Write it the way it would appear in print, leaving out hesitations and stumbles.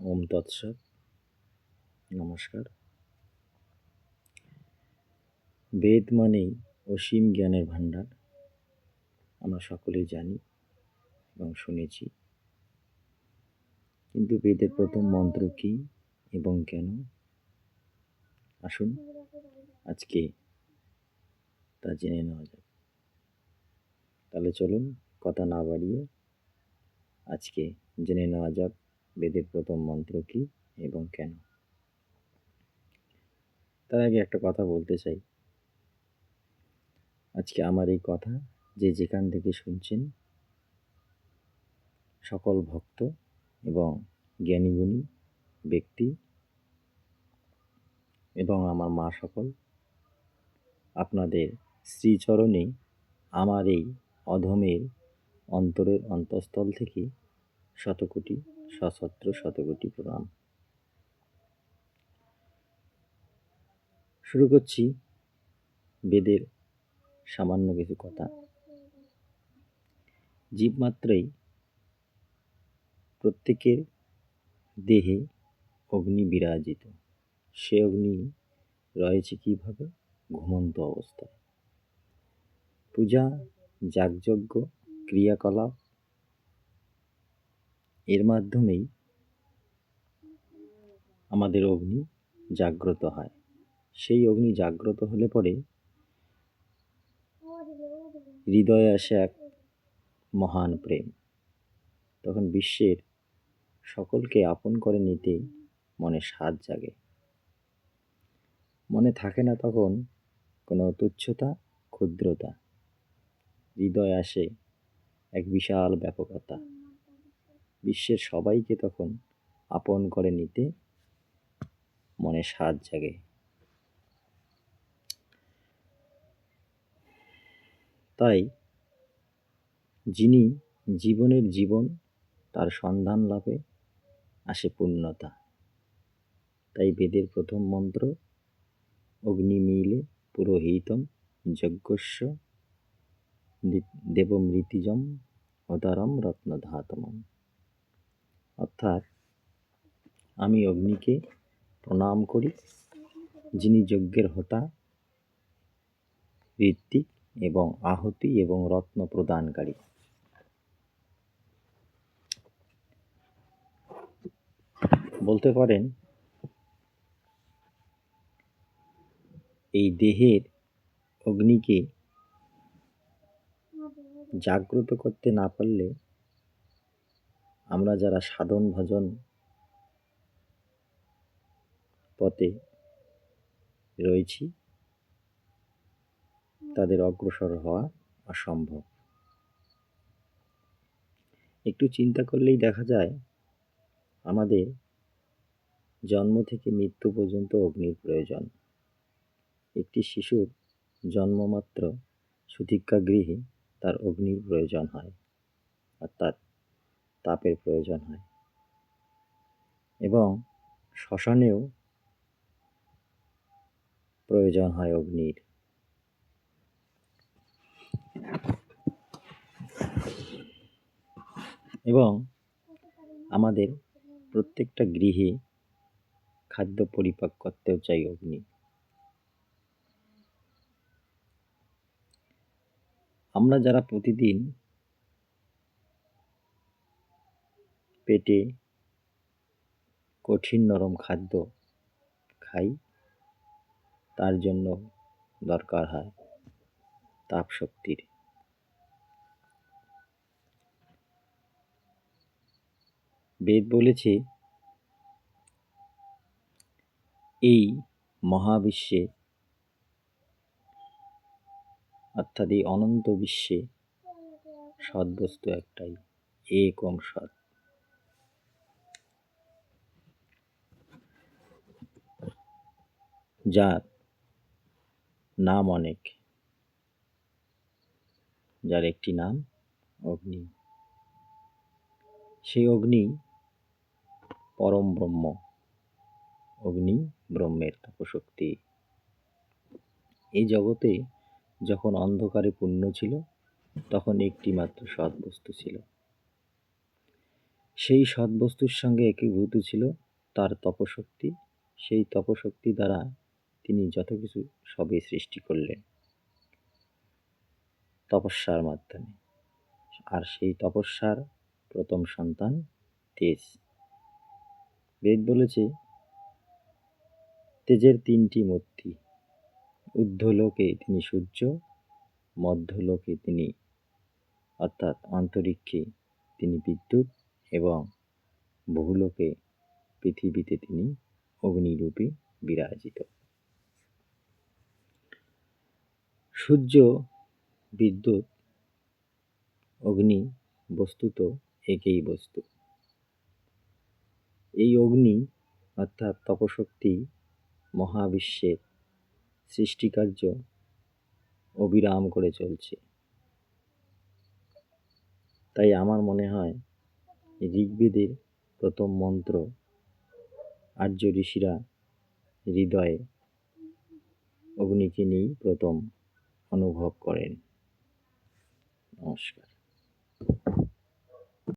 ওম তৎসৎ। নমস্কার। বেদ মানেই অসীম জ্ঞানের ভাণ্ডার, আমরা সকলেই জানি এবং শুনেছি। কিন্তু বেদের প্রথম মন্ত্র কি এবং কেন? আসুন আজকে তা জেনে নেওয়া যাক। তাহলে চলুন কথা না বাড়িয়ে আজকে জেনে নেওয়া যাক বেদের প্রথম মন্ত্র কি এবং কেন। তার আগে একটা কথা বলতে চাই, আজকে আমার এই কথা যে যেখান থেকে শুনছেন সকল ভক্ত এবং জ্ঞানীগুণী ব্যক্তি এবং আমার মা সকল, আপনাদের শ্রীচরণে আমার এই অধমের অন্তরের অন্তঃস্থল থেকে শতকোটি সশস্ত্র শতকোটি প্রণাম। শুরু করছি বেদের সামান্য কিছু কথা। জীবমাত্রই প্রত্যেকের দেহে অগ্নি বিরাজিত। সে অগ্নি রয়েছে কিভাবে? ঘুমন্ত অবস্থায়। পূজা, যাগযজ্ঞ, ক্রিয়াকলাপ এর মাধ্যমেই আমাদের অগ্নি জাগ্রত হয়। সেই অগ্নি জাগ্রত হলে পরে হৃদয়ে আসে এক মহান প্রেম। তখন বিশ্বের সকলকে আপন করে নিতে মনে স্বাদ জাগে। মনে থাকে না তখন কোনো তুচ্ছতা, ক্ষুদ্রতা। হৃদয়ে আসে এক বিশাল ব্যাপকতা। বিশ্বের সবাইকে তখন আপন করে নিতে মনে স্বাদ জাগে। তাই যিনি জীবনের জীবন তার সন্ধান লাভে আসে পূর্ণতা। তাই বেদের প্রথম মন্ত্র অগ্নিমীলে পুরোহিতম যজ্ঞস্য দেবমৃতিজম উদারম রত্নধাতমম। অর্থাৎ আমি অগ্নিকে প্রণাম করি, যিনি যজ্ঞের হোতা, ঋত্বিক এবং আহুতি এবং রত্ন প্রদানকারী। বলতে পারেন এই দেহের অগ্নিকে জাগ্রত করতে না পারলে আমরা যারা সাধন ভজন পথে রয়েছি তাদের অগ্রসর হওয়া অসম্ভব। একটু চিন্তা করলেই দেখা যায় আমাদের জন্ম থেকে মৃত্যু পর্যন্ত অগ্নির প্রয়োজন। একটি শিশুর জন্মমাত্র সুতিক্ষা গৃহে তার অগ্নির প্রয়োজন হয়, অর্থাৎ তাপের প্রয়োজন হয়, এবং শ্মশানেও প্রয়োজন হয় অগ্নির। এবং আমাদের প্রত্যেকটা গৃহে খাদ্য পরিপাক করতেও চাই অগ্নি। আমরা যারা প্রতিদিন পেটে কঠিন নরম খাদ্য খাই, তার জন্য দরকার হয় তাপ শক্তির। বেদ বলেছে এই মহাবিশ্বে, অর্থাৎ এই অনন্ত বিশ্বে সদ্বস্তু একটাই, একম সৎ। যার নাম অনেক, যার একটি নাম অগ্নি। সেই অগ্নি পরম ব্রহ্ম। অগ্নি ব্রহ্মের তপশক্তি। এই জগতে যখন অন্ধকারে পূর্ণ ছিল তখন একটি মাত্র সৎ বস্তু ছিল, সেই সৎবস্তুর সঙ্গে একীভূত ছিল তার তপশক্তি। সেই তপশক্তি দ্বারা তিনি যত কিছু সবই সৃষ্টি করলেন তপস্যার মাধ্যমে। আর সেই তপস্যার প্রথম সন্তান তেজ। বেদ বলেছে তেজের 3টি মূর্তি। ঊর্ধ্বলোকে তিনি সূর্য, মধ্যলোকে তিনি অর্থাৎ অন্তরিক্ষে তিনি বিদ্যুৎ এবং বহুলোকে পৃথিবীতে তিনি অগ্নিরূপে বিরাজিত। সূর্য, বিদ্যুৎ, অগ্নি বস্তুত একই বস্তু। এই অগ্নি অর্থাৎ তপশক্তি মহাবিশ্বের সৃষ্টিকার্য অবিরাম করে চলছে। তাই আমার মনে হয় ঋগ্বেদের প্রথম মন্ত্র আর্য ঋষিরা হৃদয়ে অগ্নিকে নিয়েই প্রথম অনুভব করেন। নমস্কার।